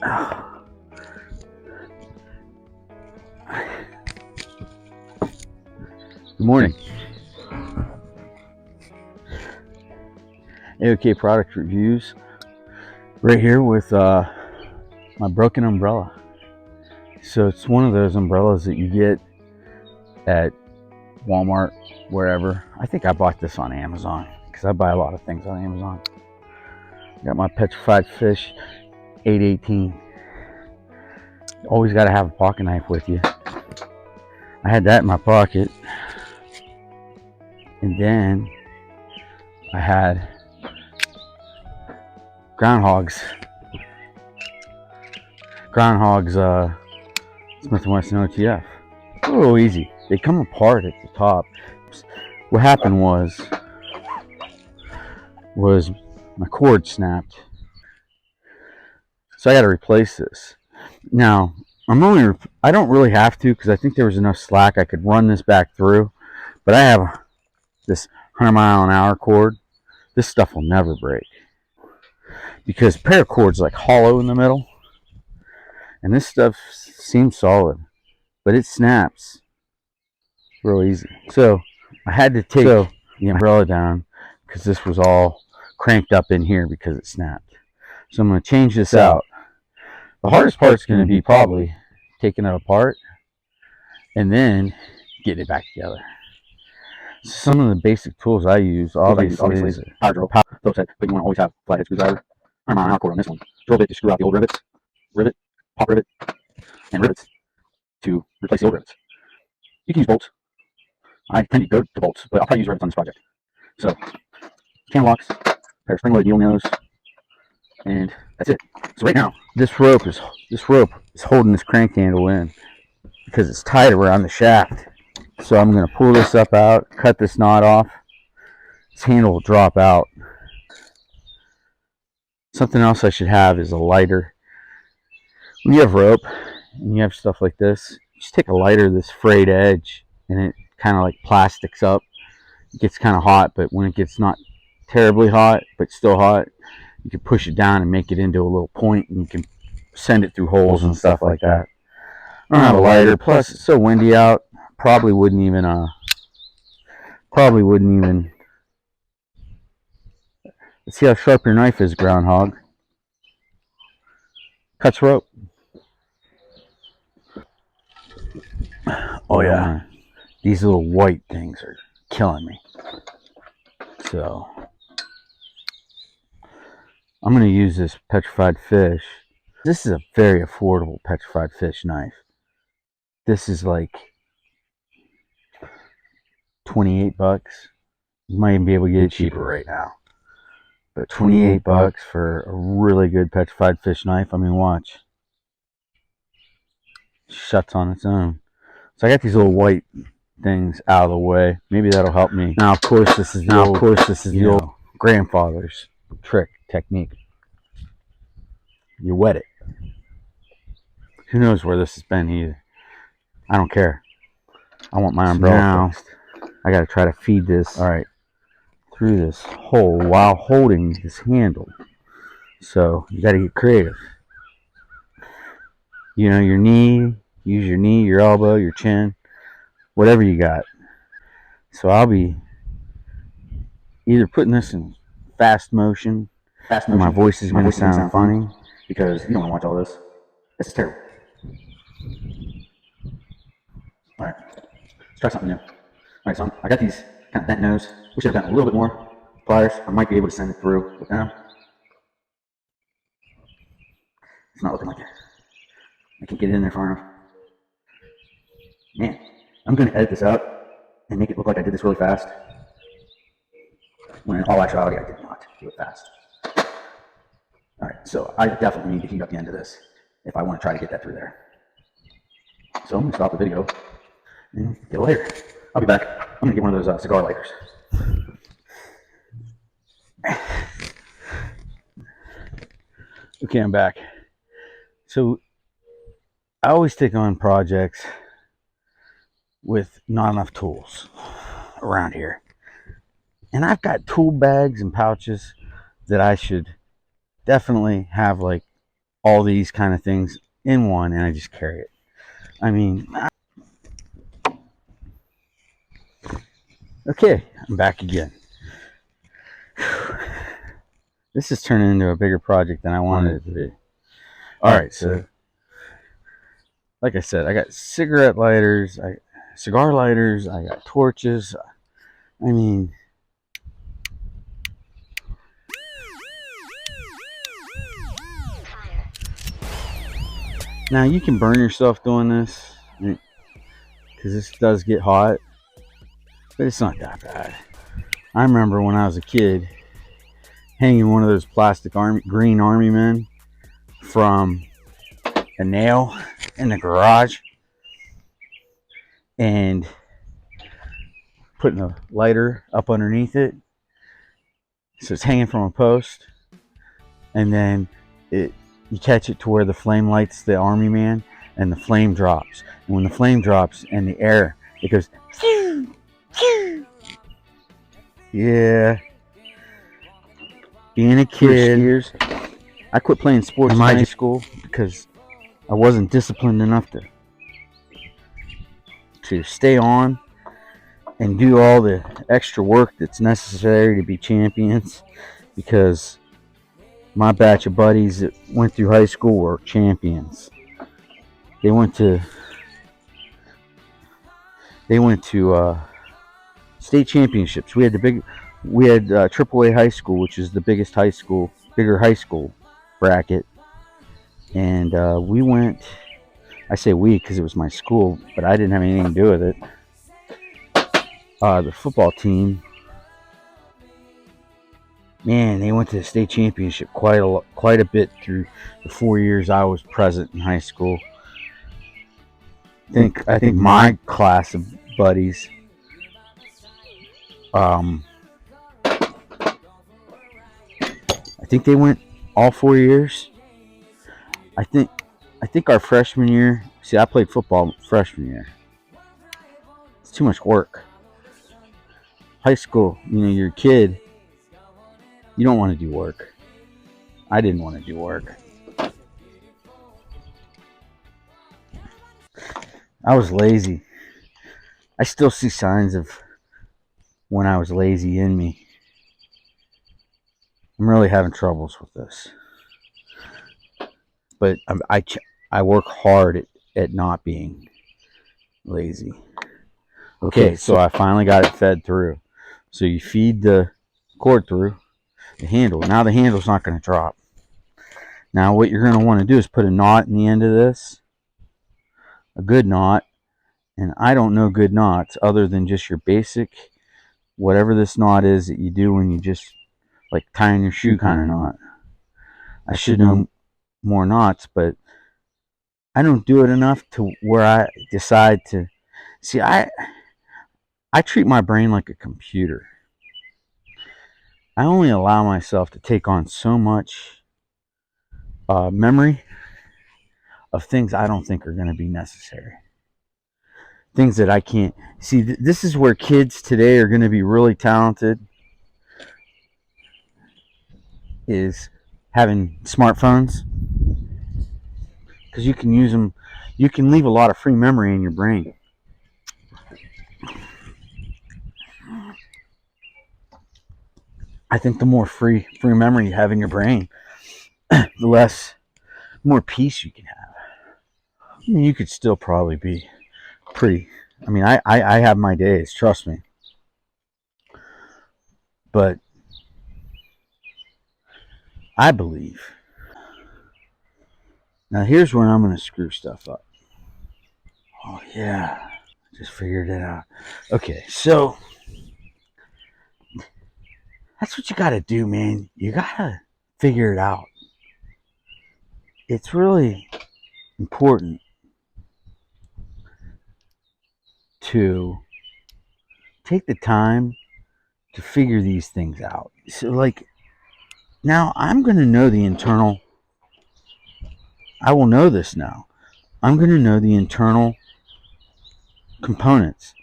Good morning. AOK product reviews right here with my broken umbrella. So it's one of those umbrellas that you get at Walmart, wherever. I think I bought this on Amazon because I buy a lot of things on Amazon. Got my petrified fish 818. Always got to have a pocket knife with you. I had that in my pocket, and then I had groundhogs Smith & Wesson OTF. A little easy. They come apart at the top. What happened was my cord snapped, so I got to replace this. Now I don't really have to, because I think there was enough slack I could run this back through, but I have this 100-mile-an-hour cord. This stuff will never break because paracord's like hollow in the middle, and this stuff seems solid, but it snaps real easy. So I had to take the umbrella down because this was all cranked up in here because it snapped. So I'm going to change this out. The hardest part is going to be probably taking it apart and then getting it back together. Some of the basic tools I use, obviously is power drill, but you want to always have flathead screwdriver. I'm on an cord on this one. Drill bit to screw out the old rivets, pop rivet, and rivets to replace the old rivets. You can use bolts. I tend to go to bolts, but I'll probably use rivets on this project. So, channel locks, pair of spring-loaded needle nose, and that's it. So right now, this rope is holding this crank handle in because it's tight around the shaft. So I'm going to pull this up out, cut this knot off. This handle will drop out. Something else I should have is a lighter. When you have rope and you have stuff like this, just take a lighter, this frayed edge, and it kind of like plastics up. It gets kind of hot, but when it gets not terribly hot but still hot, you can push it down and make it into a little point, and you can send it through holes and stuff like that. I don't have a lighter, plus it's so windy out, probably wouldn't even let's see how sharp your knife is, groundhog. Cuts rope. Oh yeah, these little white things are killing me. So I'm going to use this petrified fish. This is a very affordable petrified fish knife. This is like 28 bucks. You might even be able to get it cheaper right now. But 28 bucks for a really good petrified fish knife. I mean, watch. Shuts on its own. So I got these little white things out of the way. Maybe that'll help me. Now, of course, this is the old grandfather's technique. You wet it. Who knows where this has been either. I don't care. I want my umbrella now fixed. I got to try to feed this through this hole while holding this handle. So you got to get creative. You know, your knee, use your knee, your elbow, your chin, whatever you got. So I'll be either putting this in fast motion. My voice is going to sound funny because you don't want to watch all this. This is terrible. All right, let's try something new. All right, so I got these kind of bent nose. We should have gotten a little bit more pliers. I might be able to send it through with them. It's not looking like it. I can't get it in there far enough. Man, I'm going to edit this out and make it look like I did this really fast, when in all actuality I did not do it fast. Alright, so I definitely need to heat up the end of this if I want to try to get that through there. So I'm going to stop the video and get a lighter. I'll be back. I'm going to get one of those cigar lighters. Okay, I'm back. So I always take on projects with not enough tools around here. And I've got tool bags and pouches that I should definitely have like all these kind of things in one, and I just carry it. I mean, okay, I'm back again. This is turning into a bigger project than I wanted it to be. Alright, so like I said, I got cigarette lighters, cigar lighters, I got torches. I mean, now you can burn yourself doing this because this does get hot, but it's not that bad. I remember when I was a kid hanging one of those plastic green army men from a nail in the garage and putting a lighter up underneath it, so it's hanging from a post, and then you catch it to where the flame lights the army man and the flame drops, and when the flame drops in the air it goes phew, phew. Yeah, being a kid, years I quit playing sports in high school because I wasn't disciplined enough to stay on and do all the extra work that's necessary to be champions, because my batch of buddies that went through high school were champions. They went to state championships. We had AAA high school, which is the bigger high school bracket, and we went. I say we because it was my school, but I didn't have anything to do with it. The football team, man, they went to the state championship quite a bit through the 4 years I was present in high school. I think my class of buddies, I think they went all 4 years. I think our freshman year. See, I played football freshman year. It's too much work. High school, you're a kid. You don't want to do work. I didn't want to do work. I was lazy. I still see signs of when I was lazy in me. I'm really having troubles with this. But I work hard at not being lazy. Okay, so I finally got it fed through. So you feed the cord through the handle. Now the handle's not going to drop. Now what you're going to want to do is put a knot in the end of this. A good knot. And I don't know good knots other than just your basic, whatever this knot is that you do when you just like tying your shoe kind of knot. I should know more knots, but I don't do it enough to where I decide to see. I treat my brain like a computer. I only allow myself to take on so much memory of things I don't think are going to be necessary. Things that I can't see. This is where kids today are going to be really talented, is having smartphones, because you can use them. You can leave a lot of free memory in your brain. I think the more free memory you have in your brain, the more peace you can have. I mean, you could still probably be pretty. I mean, I have my days, trust me. But I believe. Now here's where I'm going to screw stuff up. Oh yeah, just figured it out. Okay, so that's what you got to do, man. You got to figure it out. It's really important to take the time to figure these things out. So, like, now I'm going to know the internal. I will know this now. I'm going to know the internal components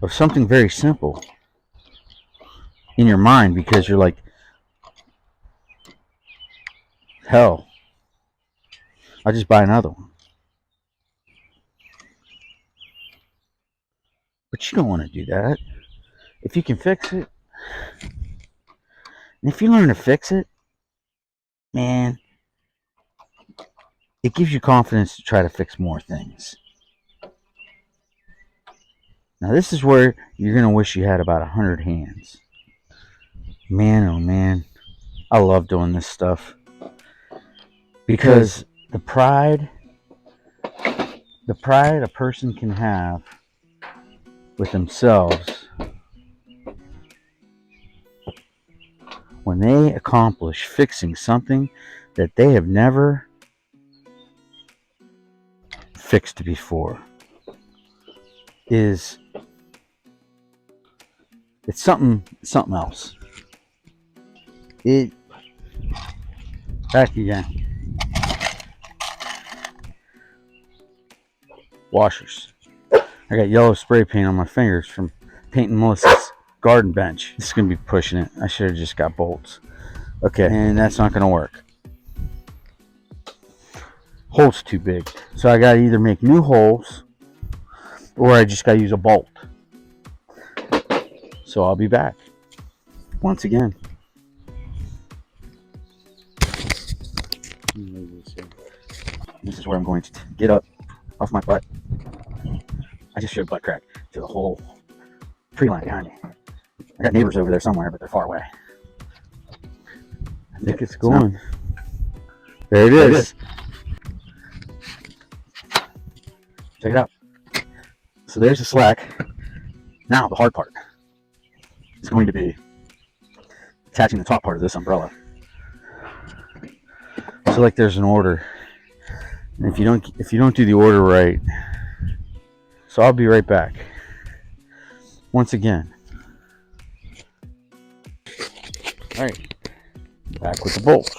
of something very simple in your mind, because you're like, Hell, I'll just buy another one. But you don't want to do that. If you can fix it, and if you learn to fix it, man, it gives you confidence to try to fix more things. Now this is where you're going to wish you had about 100 hands. Man, oh man, I love doing this stuff. Because the pride a person can have with themselves when they accomplish fixing something that they have never fixed before it's something else. Back again. Washers. I got yellow spray paint on my fingers from painting Melissa's garden bench. This is going to be pushing it. I should have just got bolts. Okay, and that's not going to work. Hole's too big. So I got to either make new holes or I just got to use a bolt. So I'll be back. Once again. This is where I'm going to get up off my butt. I just showed butt crack to the whole tree line behind me. I got neighbors over there somewhere, but they're far away. I think it's going. There it is. Check it out. So there's the slack. Now the hard part is going to be attaching the top part of this umbrella. So like there's an order. And if you don't do the order right, so I'll be right back. Once again. Alright. Back with the bolt.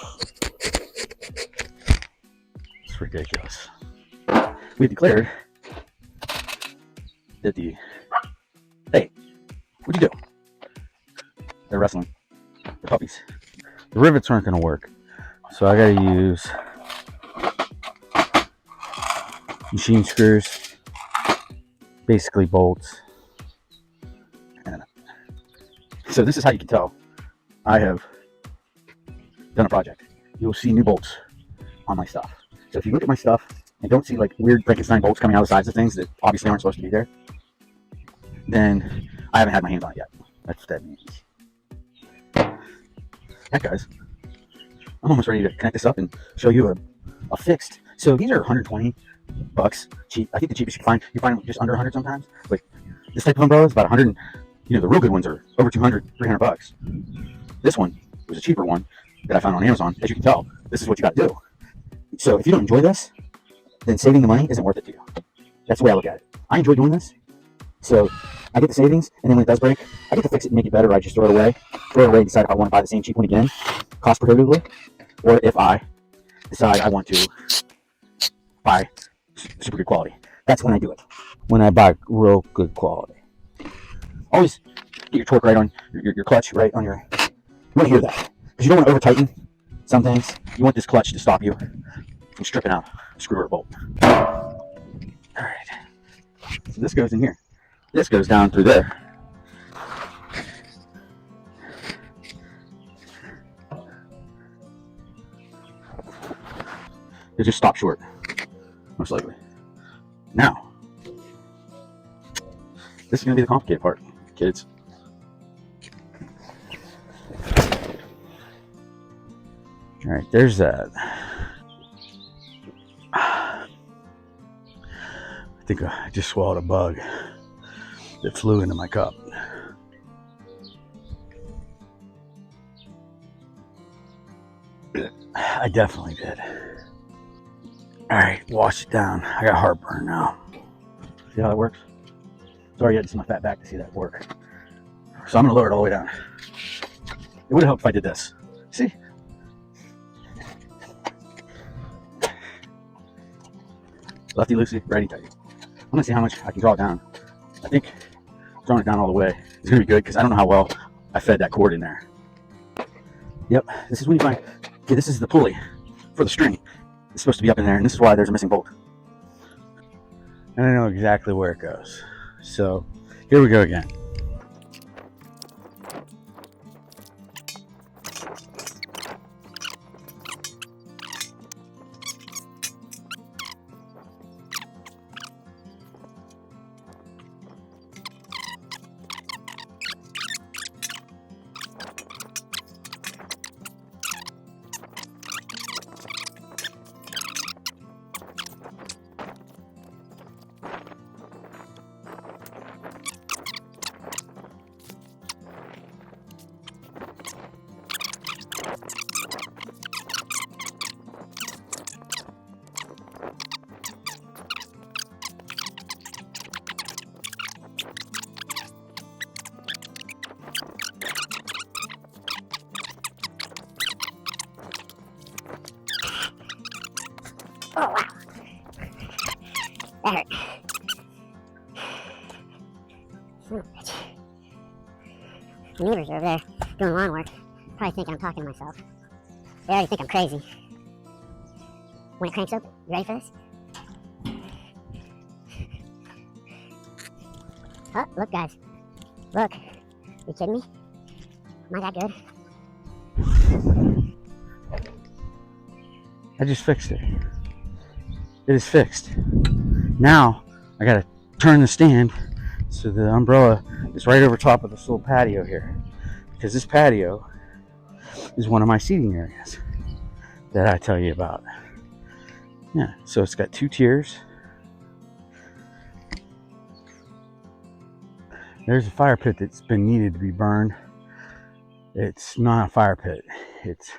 It's ridiculous. We declared that hey, what'd you do? They're wrestling. The puppies. The rivets aren't gonna work. So I gotta use machine screws, basically bolts. And so this is how you can tell I have done a project. You'll see new bolts on my stuff. So if you look at my stuff and don't see like weird Frankenstein bolts coming out of the sides of things that obviously aren't supposed to be there, then I haven't had my hands on it yet. That's what that means. Heck guys, I'm almost ready to connect this up and show you a fixed. So these are 120 bucks cheap. I think the cheapest you find them just under 100 sometimes. Like this type of umbrella is about 100. You know, the real good ones are over 200, 300 bucks. This one was a cheaper one that I found on Amazon. As you can tell, this is what you got to do. So if you don't enjoy this, then saving the money isn't worth it to you. That's the way I look at it. I enjoy doing this. So I get the savings, and then when it does break, I get to fix it and make it better. I just throw it away and decide if I want to buy the same cheap one again, cost prohibitively, or if I decide I want to buy super good quality. That's when I do it. When I buy real good quality. Always get your torque right on your clutch, right on your. You want to hear that because you don't want to over tighten some things. You want this clutch to stop you from stripping out a screw or a bolt. All right. So this goes in here. This goes down through there. It just stopped short, most likely. Now, this is going to be the complicated part, kids. All right, there's that. I think I just swallowed a bug that flew into my cup. I definitely did. All right, wash it down. I got heartburn now. See how that works? Sorry, you had to see my fat back to see that work. So I'm gonna lower it all the way down. It would have helped if I did this. See? Lefty loosey, righty tighty. I'm gonna see how much I can draw it down. I think throwing it down all the way is gonna be good because I don't know how well I fed that cord in there. Yep, this is when you find. Okay, this is the pulley for the string is supposed to be up in there, and this is why there's a missing bolt. And I know exactly where it goes. So here we go again. Oh, wow. That hurt. Son of a bitch. The neighbors are over there doing lawn work. Probably thinking I'm talking to myself. They already think I'm crazy. When it cranks open, you ready for this? Oh, look, guys. Look. You kidding me? Am I that good? I just fixed it. It is fixed. Now I gotta turn the stand so the umbrella is right over top of this little patio here, because this patio is one of my seating areas that I tell you about. Yeah, so it's got 2 tiers. There's a fire pit that's been needed to be burned. It's not a fire pit. It's